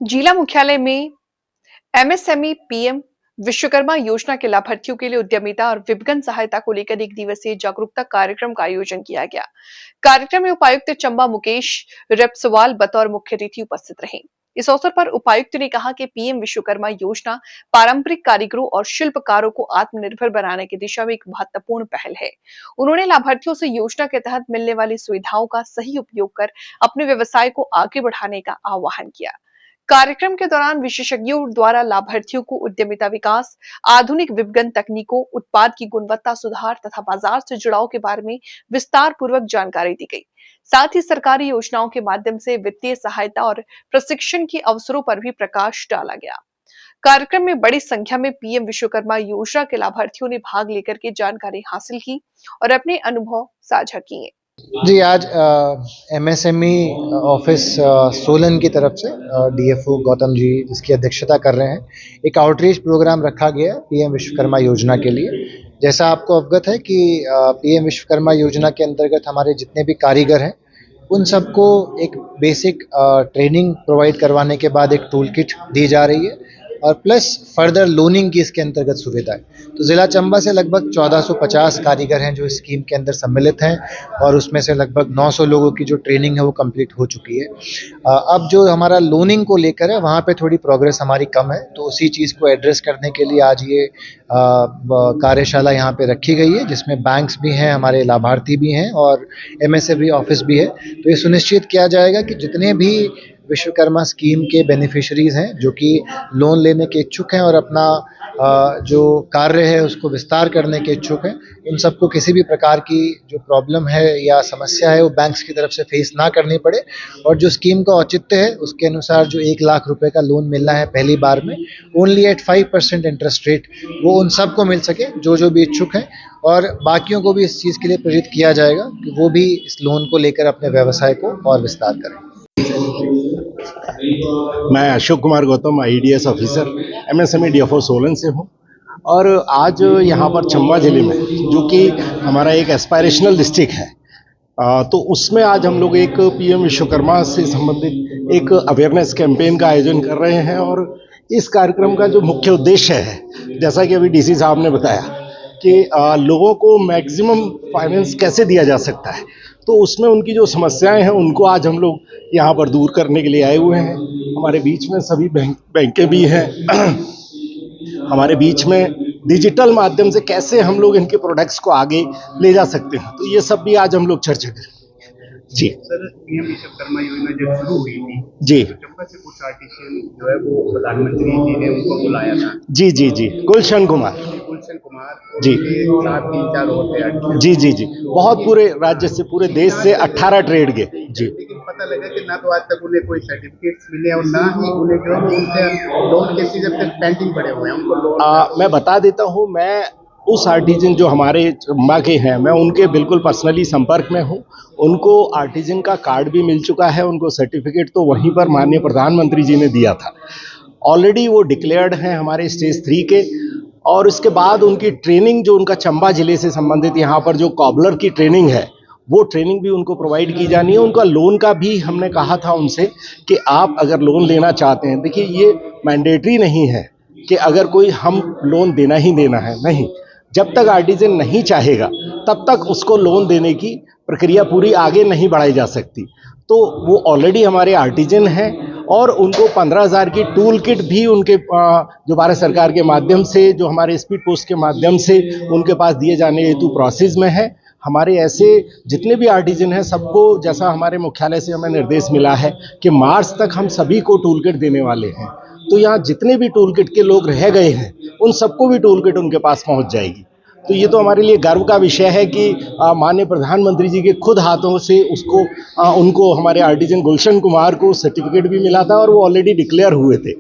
जिला मुख्यालय में एमएसएमई पीएम विश्वकर्मा योजना के लाभार्थियों के लिए उद्यमिता और विपणन सहायता को लेकर एक दिवसीय जागरूकता कार्यक्रम का आयोजन किया गया। कार्यक्रम में उपायुक्त चंबा मुकेश रेपसवाल बतौर मुख्य अतिथि उपस्थित रहे। इस अवसर पर उपायुक्त ने कहा कि पीएम विश्वकर्मा योजना पारंपरिक कारीगरों और शिल्पकारों को आत्मनिर्भर बनाने की दिशा में एक महत्वपूर्ण पहल है। उन्होंने लाभार्थियों से योजना के तहत मिलने वाली सुविधाओं का सही उपयोग कर अपने व्यवसाय को आगे बढ़ाने का आह्वान किया। कार्यक्रम के दौरान विशेषज्ञों द्वारा लाभार्थियों को उद्यमिता विकास, आधुनिक विपणन तकनीकों, उत्पाद की गुणवत्ता सुधार तथा बाजार से जुड़ाव के बारे में विस्तार पूर्वक जानकारी दी गई। साथ ही सरकारी योजनाओं के माध्यम से वित्तीय सहायता और प्रशिक्षण के अवसरों पर भी प्रकाश डाला गया। कार्यक्रम में बड़ी संख्या में पीएम विश्वकर्मा योजना के लाभार्थियों ने भाग लेकर के जानकारी हासिल की और अपने अनुभव साझा किए। जी, आज एमएसएमई ऑफिस सोलन की तरफ से डीएफओ गौतम जी जिसकी अध्यक्षता कर रहे हैं, एक आउटरीच प्रोग्राम रखा गया है पीएम विश्वकर्मा योजना के लिए। जैसा आपको अवगत है कि पीएम विश्वकर्मा योजना के अंतर्गत हमारे जितने भी कारीगर हैं उन सबको एक बेसिक ट्रेनिंग प्रोवाइड करवाने के बाद एक टूल किट दी जा रही है और प्लस फर्दर लोनिंग की इसके अंतर्गत सुविधा है। तो ज़िला चंबा से लगभग 1450 कारीगर हैं जो इस स्कीम के अंदर सम्मिलित हैं और उसमें से लगभग 900 लोगों की जो ट्रेनिंग है वो कंप्लीट हो चुकी है। अब जो हमारा लोनिंग को लेकर है वहाँ पे थोड़ी प्रोग्रेस हमारी कम है, तो उसी चीज़ को एड्रेस करने के लिए आज ये कार्यशाला यहाँ पे रखी गई है जिसमें बैंक्स भी हैं, हमारे लाभार्थी भी हैं और एमएसएमई ऑफिस भी है। तो ये सुनिश्चित किया जाएगा कि जितने भी विश्वकर्मा स्कीम के बेनिफिशरीज हैं जो कि लोन लेने के इच्छुक हैं और अपना जो कार्य है उसको विस्तार करने के इच्छुक हैं, उन सबको किसी भी प्रकार की जो प्रॉब्लम है या समस्या है वो बैंक्स की तरफ से फेस ना करनी पड़े और जो स्कीम का औचित्य है उसके अनुसार जो 1 लाख रुपए का लोन मिलना है पहली बार में ओनली एट 5% इंटरेस्ट रेट, वो उन सबको मिल सके जो भी इच्छुक हैं और बाकियों को भी इस चीज़ के लिए प्रेरित किया जाएगा कि वो भी इस लोन को लेकर अपने व्यवसाय को और विस्तार करें। मैं Ashok Kumar Gautam IDs officer MSME DFO Solan से हूँ और आज यहाँ पर चंबा जिले में जो कि हमारा एक एस्पायरेशनल डिस्ट्रिक्ट है तो उसमें आज हम लोग एक पीएम विश्वकर्मा से संबंधित एक अवेयरनेस कैंपेन का आयोजन कर रहे हैं और इस कार्यक्रम का जो मुख्य उद्देश्य है जैसा कि अभी डीसी साहब ने बताया कि लोगों को मैक्सिमम फाइनेंस कैसे दिया जा सकता है, तो उसमें उनकी जो समस्याएं हैं उनको आज हम लोग यहाँ पर दूर करने के लिए आए हुए हैं। हमारे बीच में सभी बैंकें भी हैं हमारे बीच में डिजिटल माध्यम से कैसे हम लोग इनके प्रोडक्ट्स को आगे ले जा सकते हैं, तो ये सब भी आज हम लोग चर्चा करें। जी सर, पीएम विश्वकर्मा योजना जब शुरू हुई थी जी तो चंबा से कुछ आर्टिशियन जो है वो प्रधानमंत्री जी ने उनको बुलाया था। जी गुलशन कुमार जी, जी साथ 3-4 और थे आर्टिशियन। जी बहुत पूरे राज्य से पूरे देश से 18 ट्रेड गए जी। लेकिन पता लगा कि ना तो आज तक उन्हें कोई सर्टिफिकेट्स मिले और ना ही उन्हें जो है उनसे लोन केसेस जब तक पेंडिंग पड़े हुए हैं उनको लोन। मैं बता देता हूँ, मैं उस आर्टिजन जो हमारे चंबा के हैं मैं उनके बिल्कुल पर्सनली संपर्क में हूँ। उनको आर्टिजन का कार्ड भी मिल चुका है, उनको सर्टिफिकेट तो वहीं पर माननीय प्रधानमंत्री जी ने दिया था। ऑलरेडी वो डिक्लेयर्ड हैं हमारे स्टेज 3 के और इसके बाद उनकी ट्रेनिंग जो उनका चंबा जिले से संबंधित यहाँ पर जो कॉबलर की ट्रेनिंग है वो ट्रेनिंग भी उनको प्रोवाइड की जानी है। उनका लोन का भी हमने कहा था उनसे कि आप अगर लोन लेना चाहते हैं, देखिए ये मैंडेटरी नहीं है कि अगर कोई हम लोन देना ही देना है, नहीं, जब तक आर्टिजन नहीं चाहेगा तब तक उसको लोन देने की प्रक्रिया पूरी आगे नहीं बढ़ाई जा सकती। तो वो ऑलरेडी हमारे आर्टिजन हैं और उनको 15,000 की टूल किट भी उनके जो भारत सरकार के माध्यम से जो हमारे स्पीड पोस्ट के माध्यम से उनके पास दिए जाने हेतु प्रोसेस में है। हमारे ऐसे जितने भी आर्टिजन हैं सबको, जैसा हमारे मुख्यालय से हमें निर्देश मिला है कि मार्च तक हम सभी को टूल किट देने वाले हैं, तो यहाँ जितने भी टूल किट के लोग रह गए हैं उन सबको भी टूल किट उनके पास पहुँच जाएगी। तो ये तो हमारे लिए गर्व का विषय है कि माननीय प्रधानमंत्री जी के खुद हाथों से उनको उनको हमारे आर्टिजन गुलशन कुमार को सर्टिफिकेट भी मिला था और वो ऑलरेडी डिक्लेयर हुए थे।